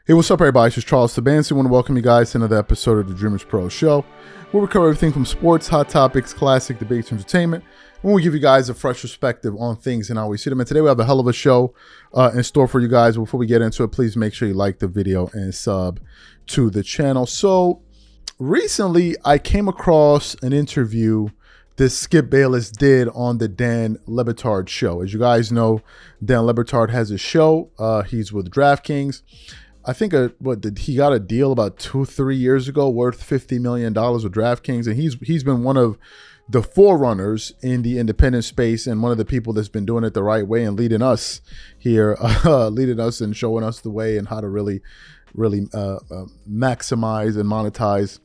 Hey, what's up, everybody? This is Charles Tabansi. I want to welcome you guys to another episode of the Dreamers Pro Show, where we cover everything from sports, hot topics, classic debates, entertainment, and we give you guys a fresh perspective on things and how we see them. And today we have a hell of a show in store for you guys. Before we get into it, please make sure you like the video and sub to the channel. So recently, I came across an interview this Skip Bayless did on the Dan Le Batard show. As you guys know, Dan Le Batard has a show. He's with DraftKings. I think he got a deal about 2-3 years ago worth $50 million with DraftKings, and he's been one of the forerunners in the independent space and one of the people that's been doing it the right way and leading us here, leading us and showing us the way and how to really maximize and monetize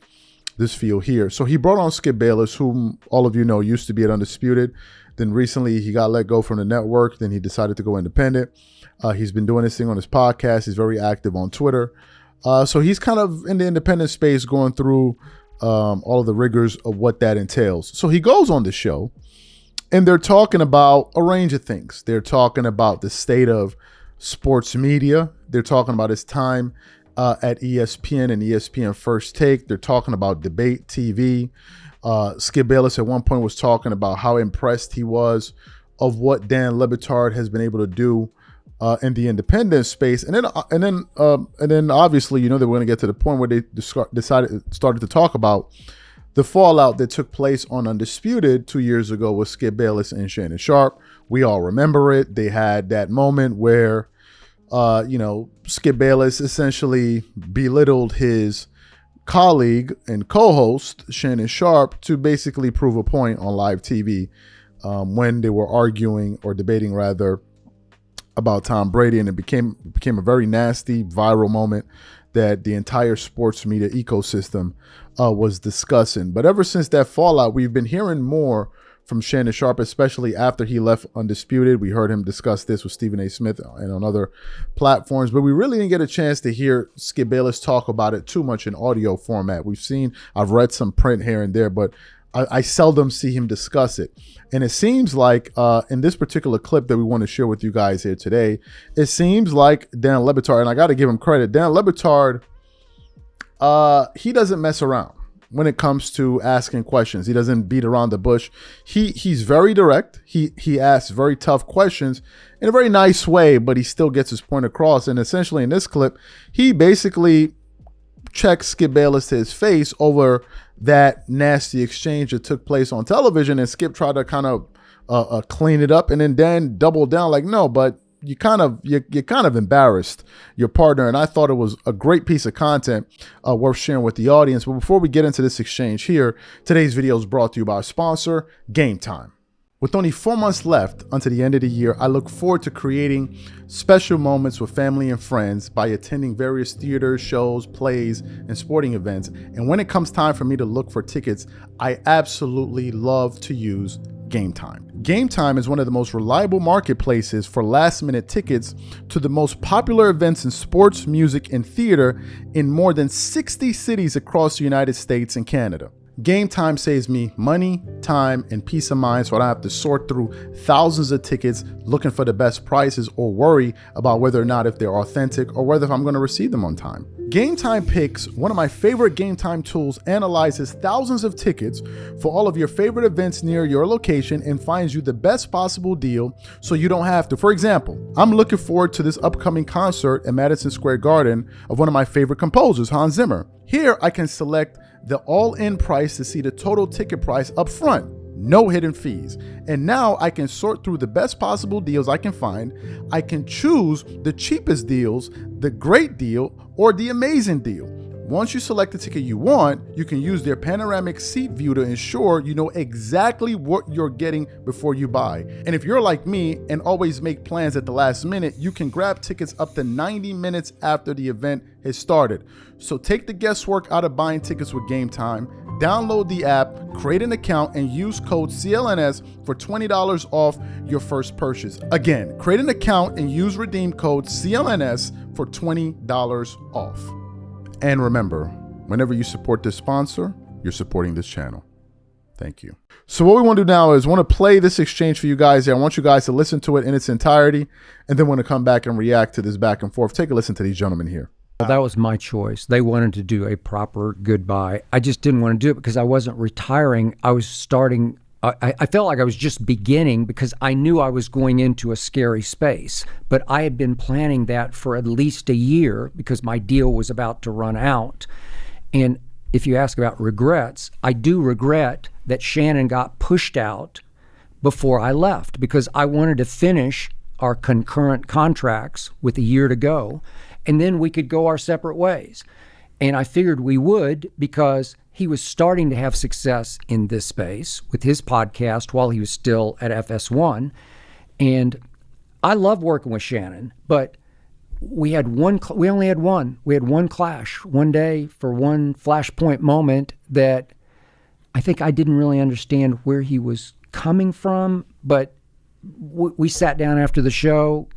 this field here. So he brought on Skip Bayless, whom all of you know used to be at Undisputed. Then recently he got let go from the network. Then he decided to go independent. He's been doing this thing on his podcast. He's very active on Twitter. So he's kind of in the independent space going through all of the rigors of what that entails. So he goes on the show and they're talking about a range of things. They're talking about the state of sports media. They're talking about his time at ESPN and ESPN First Take. They're talking about debate TV. Skip Bayless at one point was talking about how impressed he was of what Dan Le Batard has been able to do in the independent space, and then obviously, you know, they were going to get to the point where they started to talk about the fallout that took place on Undisputed 2 years ago with Skip Bayless and Shannon Sharpe. We all remember it. They had that moment where, Skip Bayless essentially belittled his colleague and co-host Shannon Sharpe to basically prove a point on live TV when they were arguing or debating rather about Tom Brady, and it became a very nasty viral moment that the entire sports media ecosystem was discussing. But ever since that fallout, we've been hearing more from Shannon Sharpe, especially after he left Undisputed. We heard him discuss this with Stephen A. Smith and on other platforms, but we really didn't get a chance to hear Skip Bayless talk about it too much in audio format. I've read some print here and there, but I seldom see him discuss it. And it seems like in this particular clip that we want to share with you guys here today, it seems like Dan Le Batard, and I got to give him credit, Dan Le Batard, he doesn't mess around when it comes to asking questions. He doesn't beat around the bush. He's very direct. He asks very tough questions in a very nice way, but he still gets his point across. And essentially in this clip, he basically checks Skip Bayless to his face over that nasty exchange that took place on television, and Skip tried to kind of clean it up, and then Dan doubled down like, no, but you kind of embarrassed your partner. And I thought it was a great piece of content worth sharing with the audience. But before we get into this exchange here, today's video is brought to you by our sponsor, Game Time. With only 4 months left until the end of the year, I look forward to creating special moments with family and friends by attending various theaters, shows, plays, and sporting events. And when it comes time for me to look for tickets, I absolutely love to use Game Time. Game Time is one of the most reliable marketplaces for last-minute tickets to the most popular events in sports, music, and theater in more than 60 cities across the United States and Canada. Game Time saves me money, time, and peace of mind, so I don't have to sort through thousands of tickets looking for the best prices or worry about whether or not if they're authentic or whether if I'm going to receive them on time. Game Time Picks, one of my favorite Game Time tools, analyzes thousands of tickets for all of your favorite events near your location and finds you the best possible deal so you don't have to. For example, I'm looking forward to this upcoming concert at Madison Square Garden of one of my favorite composers, Hans Zimmer. Here, I can select the all-in price to see the total ticket price up front, no hidden fees. And now I can sort through the best possible deals I can find. I can choose the cheapest deals, the great deal, or the amazing deal. Once you select the ticket you want, you can use their panoramic seat view to ensure you know exactly what you're getting before you buy. And if you're like me and always make plans at the last minute, you can grab tickets up to 90 minutes after the event has started. So take the guesswork out of buying tickets with Game Time. Download the app, create an account, and use code CLNS for $20 off your first purchase. Again, create an account and use redeem code CLNS for $20 off. And remember, whenever you support this sponsor, you're supporting this channel. Thank you. So what we want to do now is want to play this exchange for you guys here. I want you guys to listen to it in its entirety, and then want to come back and react to this back and forth. Take a listen to these gentlemen here. Well, that was my choice. They wanted to do a proper goodbye. I just didn't want to do it because I wasn't retiring. I was starting. I felt like I was just beginning because I knew I was going into a scary space. But I had been planning that for at least a year because my deal was about to run out. And if you ask about regrets, I do regret that Shannon got pushed out before I left because I wanted to finish our concurrent contracts with a year to go, and then we could go our separate ways. And I figured we would because he was starting to have success in this space with his podcast while he was still at FS1. And I love working with Shannon, but we only had one clash one day for one flashpoint moment that I think I didn't really understand where he was coming from, but we sat down after the show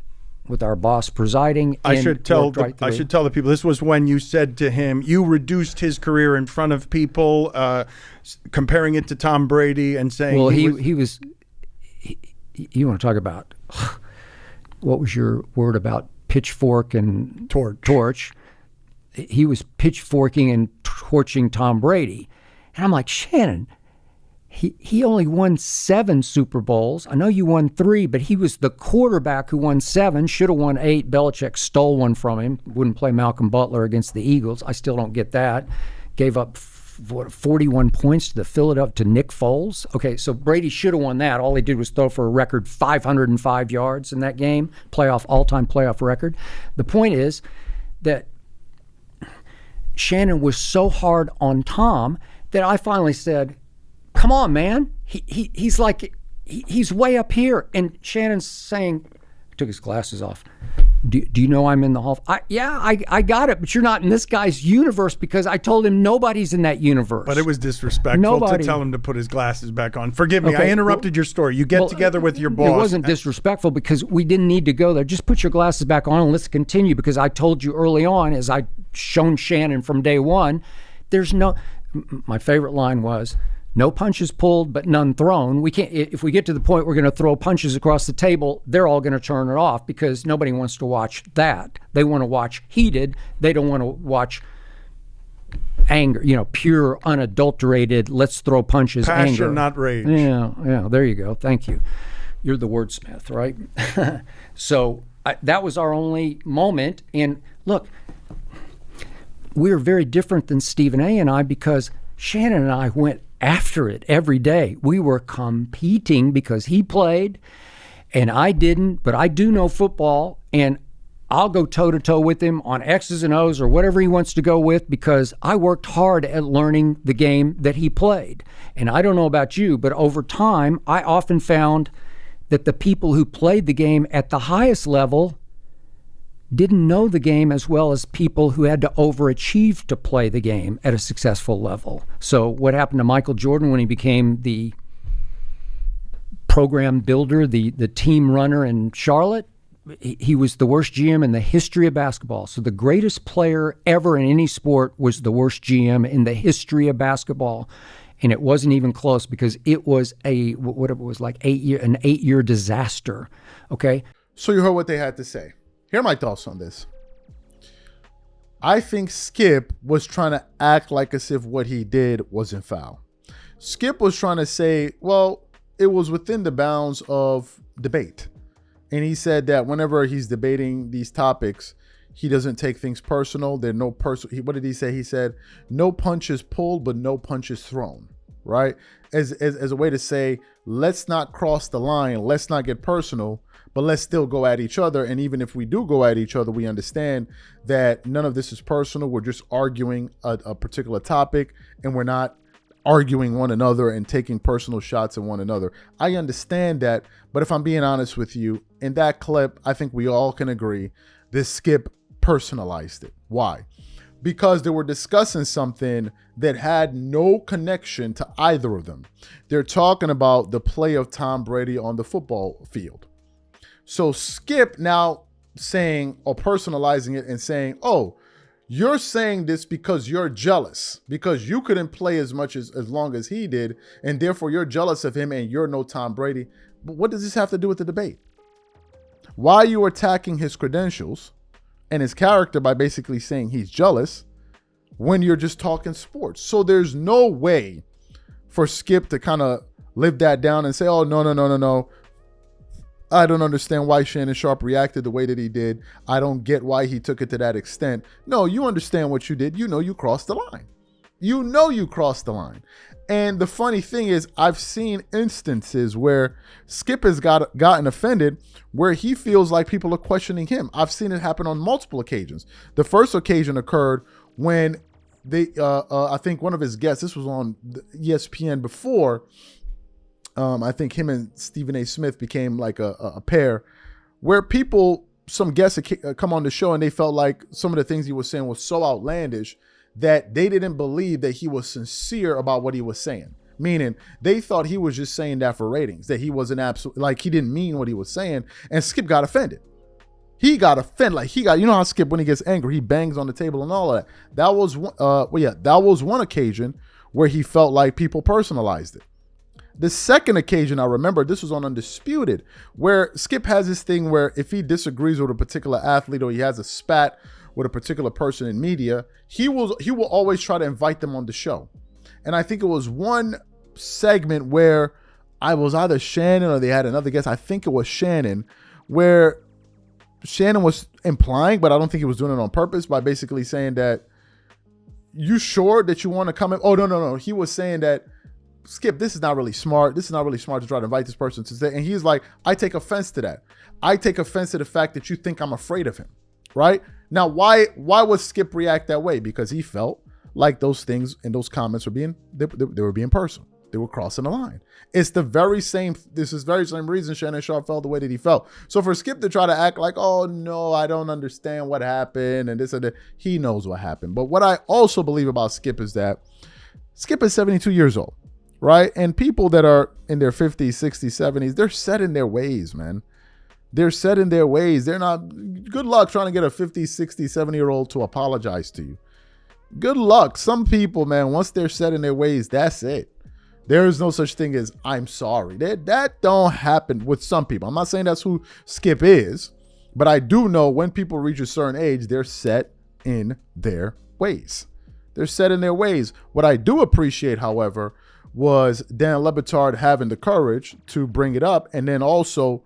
with our boss presiding. I should tell the people, this was when you said to him, you reduced his career in front of people, comparing it to Tom Brady and saying, well, you want to talk about, what was your word about pitchfork and torch? He was pitchforking and torching Tom Brady. And I'm like, Shannon, he only won 7 Super Bowls. I know you won 3, but he was the quarterback who won 7, should have won 8. Belichick stole one from him, wouldn't play Malcolm Butler against the Eagles. I still don't get that. Gave up 41 points to Nick Foles. Okay, so Brady should have won that. All he did was throw for a record 505 yards in that game, all-time playoff record. The point is that Shannon was so hard on Tom that I finally said, come on, man. He's way up here. And Shannon's saying, took his glasses off. Do you know I'm in the hall? I got it, but you're not in this guy's universe because I told him nobody's in that universe. But it was disrespectful to tell him to put his glasses back on. Forgive me, okay, I interrupted your story. You get together with your boss. It wasn't disrespectful because we didn't need to go there. Just put your glasses back on and let's continue, because I told you early on, as I shown Shannon from day one, my favorite line was, no punches pulled, but none thrown. We can't. If we get to the point we're going to throw punches across the table, they're all going to turn it off because nobody wants to watch that. They want to watch heated. They don't want to watch anger. Pure, unadulterated. Let's throw punches. Passion, anger, not rage. Yeah. There you go. Thank you. You're the wordsmith, right? So that was our only moment. And look, we're very different than Stephen A. and I because Shannon and I went after it every day. We were competing because he played and I didn't, but I do know football and I'll go toe-to-toe with him on X's and O's or whatever he wants to go with because I worked hard at learning the game that he played. And I don't know about you, but over time, I often found that the people who played the game at the highest level didn't know the game as well as people who had to overachieve to play the game at a successful level. So what happened to Michael Jordan when he became the program builder, the team runner in Charlotte? He was the worst GM in the history of basketball. So the greatest player ever in any sport was the worst GM in the history of basketball. And it wasn't even close because it was an 8-year disaster. Okay. So you heard what they had to say. Here are my thoughts on this. I think Skip was trying to act like as if what he did wasn't foul. Skip was trying to say, well, it was within the bounds of debate. And he said that whenever he's debating these topics, he doesn't take things personal. There are no personal. What did he say? He said, no punches pulled, but no punches thrown, right? As a way to say, let's not cross the line. Let's not get personal. But let's still go at each other. And even if we do go at each other, we understand that none of this is personal. We're just arguing a particular topic and we're not arguing one another and taking personal shots at one another. I understand that. But if I'm being honest with you, in that clip, I think we all can agree this Skip personalized it. Why? Because they were discussing something that had no connection to either of them. They're talking about the play of Tom Brady on the football field. So Skip now saying or personalizing it and saying, oh, you're saying this because you're jealous because you couldn't play as long as he did. And therefore you're jealous of him and you're no Tom Brady. But what does this have to do with the debate? Why are you attacking his credentials and his character by basically saying he's jealous when you're just talking sports. So there's no way for Skip to kind of live that down and say, oh, no. I don't understand why Shannon Sharpe reacted the way that he did. I don't get why he took it to that extent. No, you understand what you did. You know you crossed the line. You know you crossed the line. And the funny thing is, I've seen instances where Skip has gotten offended where he feels like people are questioning him. I've seen it happen on multiple occasions. The first occasion occurred when I think one of his guests, this was on ESPN before, I think him and Stephen A. Smith became like a pair, where some guests come on the show and they felt like some of the things he was saying was so outlandish that they didn't believe that he was sincere about what he was saying. Meaning they thought he was just saying that for ratings, that he wasn't like he didn't mean what he was saying. And Skip got offended. He got offended. Like you know how Skip, when he gets angry, he bangs on the table and all of that. That was one occasion where he felt like people personalized it. The second occasion I remember, this was on Undisputed, where Skip has this thing where if he disagrees with a particular athlete or he has a spat with a particular person in media, he will always try to invite them on the show. And I think it was one segment where I was either Shannon or they had another guest. I think it was Shannon, where Shannon was implying, but I don't think he was doing it on purpose, by basically saying that, you sure that you want to come in? Oh, no. He was saying that, Skip, this is not really smart. This is not really smart to try to invite this person to stay. And he's like, I take offense to that. I take offense to the fact that you think I'm afraid of him, right? Now, why would Skip react that way? Because he felt like those things and those comments were being personal. They were crossing the line. This is very same reason Shannon Sharpe felt the way that he felt. So for Skip to try to act like, oh no, I don't understand what happened and this and that, he knows what happened. But what I also believe about Skip is that Skip is 72 years old. Right? And people that are in their 50s, 60s, 70s, they're set in their ways, man. They're set in their ways. They're not, good luck trying to get a 50, 60, 70-year-old to apologize to you. Good luck. Some people, man, once they're set in their ways, that's it. There is no such thing as I'm sorry. That don't happen with some people. I'm not saying that's who Skip is, but I do know when people reach a certain age, they're set in their ways. They're set in their ways. What I do appreciate, however, was Dan Le Batard having the courage to bring it up and then also,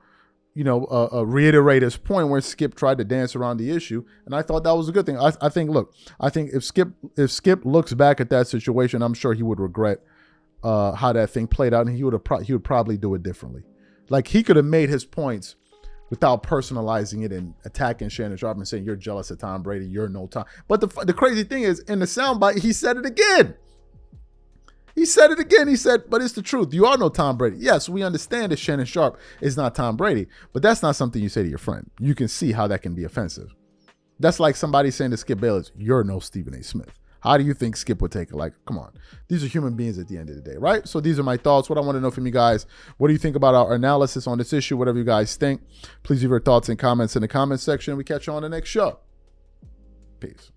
reiterate his point where Skip tried to dance around the issue. And I thought that was a good thing. I think if Skip looks back at that situation, I'm sure he would regret how that thing played out, and he would probably do it differently. Like, he could have made his points without personalizing it and attacking Shannon Sharpe and saying, you're jealous of Tom Brady, you're no Tom. But the crazy thing is, in the soundbite, he said it again. He said it again. He said, but it's the truth. You are no Tom Brady. Yes, we understand that Shannon Sharpe is not Tom Brady, but that's not something you say to your friend. You can see how that can be offensive. That's like somebody saying to Skip Bayless, you're no Stephen A. Smith. How do you think Skip would take it? Like, come on. These are human beings at the end of the day, right? So these are my thoughts. What I want to know from you guys, what do you think about our analysis on this issue? Whatever you guys think, please leave your thoughts and comments in the comment section. We catch you on the next show. Peace.